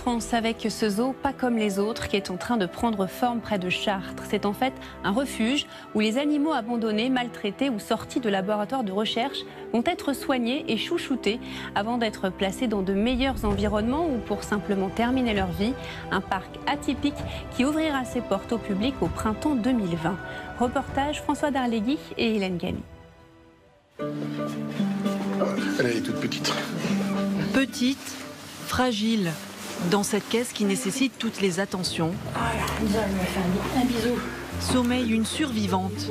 France avec ce zoo pas comme les autres qui est en train de prendre forme près de Chartres. C'est en fait un refuge où les animaux abandonnés, maltraités ou sortis de laboratoires de recherche vont être soignés et chouchoutés avant d'être placés dans de meilleurs environnements ou pour simplement terminer leur vie. Un parc atypique qui ouvrira ses portes au public au printemps 2020. Reportage François Darlegui et Hélène Gamy. Elle est toute petite. Petite, fragile, dans cette caisse qui nécessite toutes les attentions. Un bisou. Sommeille une survivante.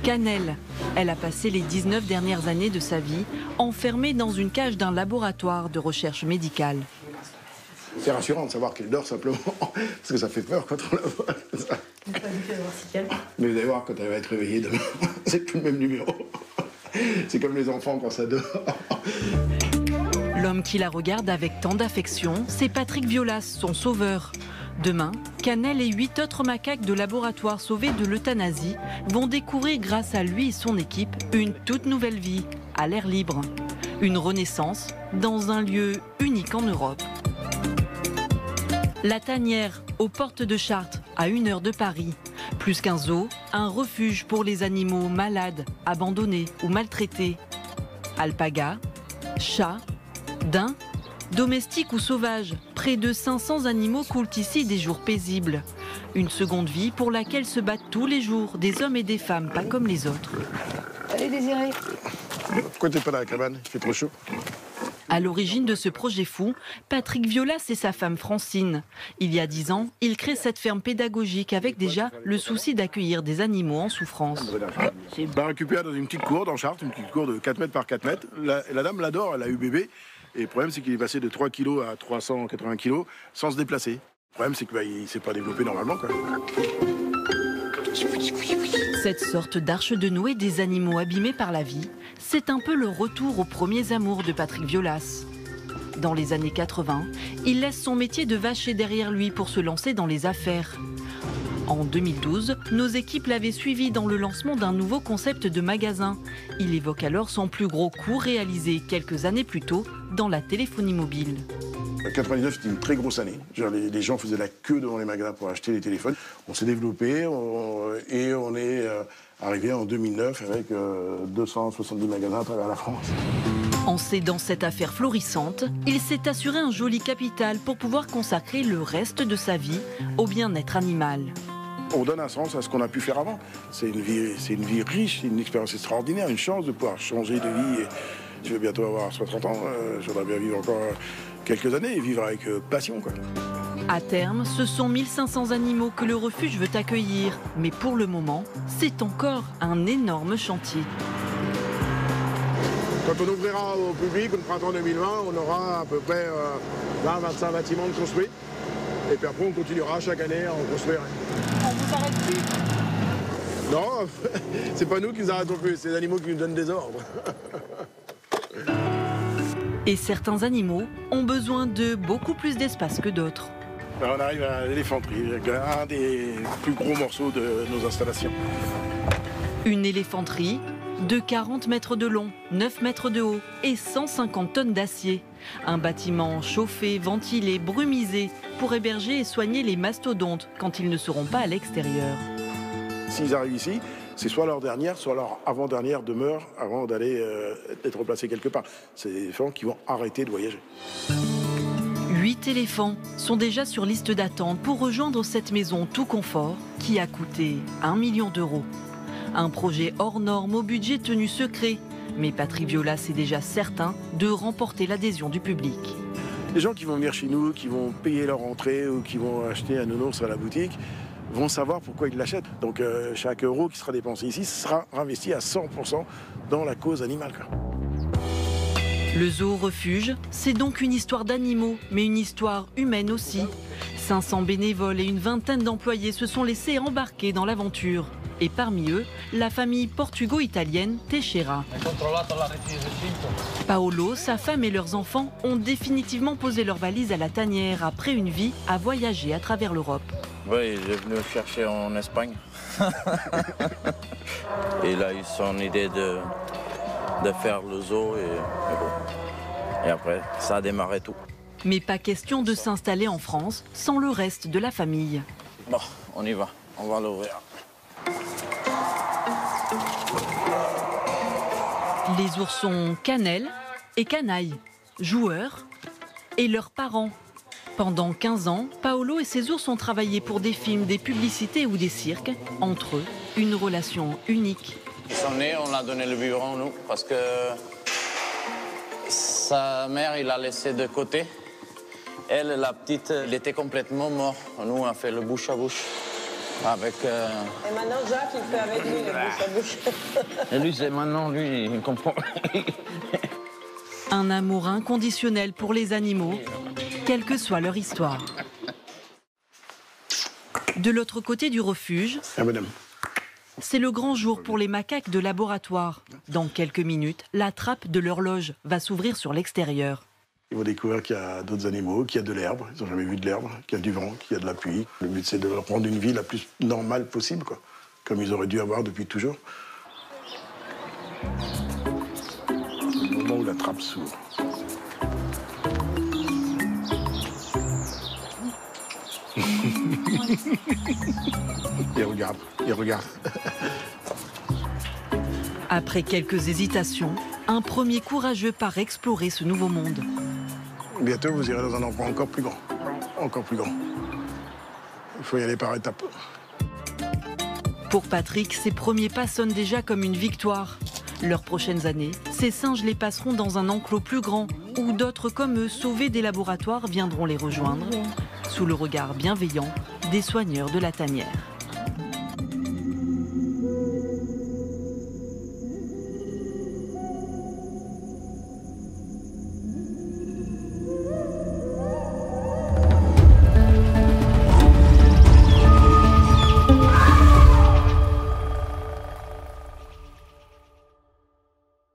Cannelle, elle a passé les 19 dernières années de sa vie enfermée dans une cage d'un laboratoire de recherche médicale. C'est rassurant de savoir qu'elle dort simplement, parce que ça fait peur quand on la voit. Mais vous allez voir, quand elle va être réveillée demain, c'est plus le même numéro. C'est comme les enfants quand ça dort. L'homme qui la regarde avec tant d'affection, c'est Patrick Violas, son sauveur. Demain, Cannelle et 8 autres macaques de laboratoire sauvés de l'euthanasie vont découvrir grâce à lui et son équipe une toute nouvelle vie, à l'air libre. Une renaissance dans un lieu unique en Europe. La Tanière, aux portes de Chartres, à 1 heure de Paris. Plus qu'un zoo, un refuge pour les animaux malades, abandonnés ou maltraités. Alpagas, chats, daims, domestiques ou sauvages, près de 500 animaux coulent ici des jours paisibles. Une seconde vie pour laquelle se battent tous les jours des hommes et des femmes pas comme les autres. Allez, Désiré. Pourquoi t'es pas dans la cabane? Il fait trop chaud. À l'origine de ce projet fou, Patrick Violas et sa femme Francine. Il y a 10 ans, il crée cette ferme pédagogique avec déjà le souci d'accueillir des animaux en souffrance. On l'a récupéré dans une petite cour dans Chartres, une petite cour de 4 mètres par 4 mètres. La dame l'adore, elle a eu bébé. Et le problème, c'est qu'il est passé de 3 kg à 380 kg sans se déplacer. Le problème, c'est qu'il ne s'est pas développé normalement, quoi. Cette sorte d'arche de Noé des animaux abîmés par la vie, c'est un peu le retour aux premiers amours de Patrick Violas. Dans les années 80, il laisse son métier de vacher derrière lui pour se lancer dans les affaires. En 2012, nos équipes l'avaient suivi dans le lancement d'un nouveau concept de magasin. Il évoque alors son plus gros coup réalisé quelques années plus tôt dans la téléphonie mobile. 99, c'était une très grosse année. Genre, les gens faisaient la queue devant les magasins pour acheter les téléphones. On s'est développé et on est arrivé en 2009 avec 270 magasins à travers la France. En cédant cette affaire florissante, il s'est assuré un joli capital pour pouvoir consacrer le reste de sa vie au bien-être animal. On donne un sens à ce qu'on a pu faire avant. C'est une vie riche, c'est une expérience extraordinaire, une chance de pouvoir changer de vie. Et je vais bientôt avoir 60 ans, j'aimerais bien vivre encore quelques années et vivre avec passion, quoi. À terme, ce sont 1500 animaux que le refuge veut accueillir. Mais pour le moment, c'est encore un énorme chantier. Quand on ouvrira au public, au printemps 2020, on aura à peu près 20-25 bâtiments de construits. Et puis après, on continuera chaque année à en construire. On vous arrête plus. Non, c'est pas nous qui nous arrêtons plus, c'est les animaux qui nous donnent des ordres. Et certains animaux ont besoin de beaucoup plus d'espace que d'autres. On arrive à l'éléphanterie, un des plus gros morceaux de nos installations. Une éléphanterie de 40 mètres de long, 9 mètres de haut et 150 tonnes d'acier. Un bâtiment chauffé, ventilé, brumisé pour héberger et soigner les mastodontes quand ils ne seront pas à l'extérieur. S'ils arrivent ici, c'est soit leur dernière, soit leur avant-dernière demeure avant d'aller être replacés quelque part. C'est des éléphants qui vont arrêter de voyager. 8 éléphants sont déjà sur liste d'attente pour rejoindre cette maison tout confort qui a coûté 1 million d'euros. Un projet hors norme au budget tenu secret. Mais Patrick Violas est déjà certain de remporter l'adhésion du public. Les gens qui vont venir chez nous, qui vont payer leur entrée ou qui vont acheter un nounours à la boutique, vont savoir pourquoi ils l'achètent. Donc chaque euro qui sera dépensé ici sera investi à 100% dans la cause animale, quoi. Le zoo refuge, c'est donc une histoire d'animaux, mais une histoire humaine aussi. 500 bénévoles et une vingtaine d'employés se sont laissés embarquer dans l'aventure. Et parmi eux, la famille portugo-italienne Teixeira. Paolo, sa femme et leurs enfants ont définitivement posé leurs valises à la tanière après une vie à voyager à travers l'Europe. Oui, il est venu chercher en Espagne. Et il a eu son idée de faire le zoo et bon. Et après, ça a démarré tout. Mais pas question de s'installer en France sans le reste de la famille. Bon, on y va. On va l'ouvrir. Les ours sont Cannelle et Canaille, joueurs, et leurs parents. Pendant 15 ans, Paolo et ses ours ont travaillé pour des films, des publicités ou des cirques. Entre eux, une relation unique. Ils sont nés, on a donné le biberon, nous, parce que sa mère, il l'a laissé de côté. Elle, la petite, il était complètement mort. Nous, on a fait le bouche à bouche. Avec, Et maintenant, Jacques, il fait avec lui le bouche à bouche. Et lui, c'est maintenant, lui, il comprend. Un amour inconditionnel pour les animaux, quelle que soit leur histoire. De l'autre côté du refuge, c'est le grand jour pour les macaques de laboratoire. Dans quelques minutes, la trappe de l'horloge va s'ouvrir sur l'extérieur. Ils vont découvrir qu'il y a d'autres animaux, qu'il y a de l'herbe, ils n'ont jamais vu de l'herbe, qu'il y a du vent, qu'il y a de la pluie. Le but, c'est de leur rendre une vie la plus normale possible, quoi, comme ils auraient dû avoir depuis toujours. Le moment où la trappe s'ouvre. Il regarde. Après quelques hésitations, un premier courageux part explorer ce nouveau monde. Bientôt, vous irez dans un endroit encore plus grand. Encore plus grand. Il faut y aller par étapes. Pour Patrick, ses premiers pas sonnent déjà comme une victoire. Leurs prochaines années, ces singes les passeront dans un enclos plus grand, où d'autres comme eux, sauvés des laboratoires, viendront les rejoindre, sous le regard bienveillant des soigneurs de la tanière.